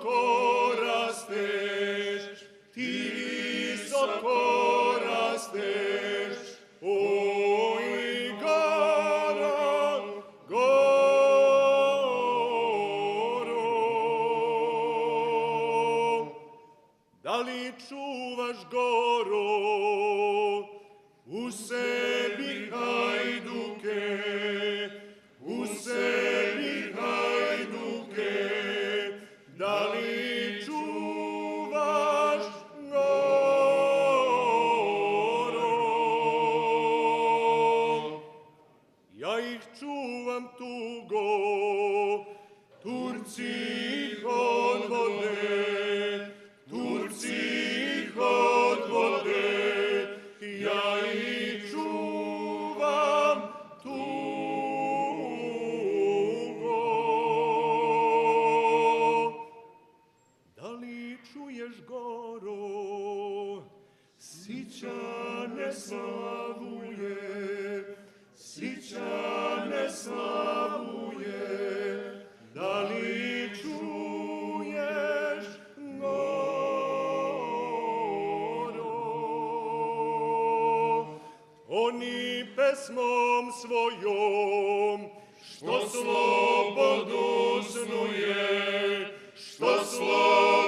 visoko rasteš, ti visoko rasteš, oj gara goro. Da li čuvaš goro u sebi hajduke, u sebi hajduke, da li čuvaš goro? Ja ih čuvam tugo, Turci ih odvode, Turci ih odvode, ja ih čuvam tugo. Da li čuješ goro, Sićane slavuje, Sićane slavuje, da li čuješ goro? Oni pesmom svojom, što slobodu snuje, što slobodu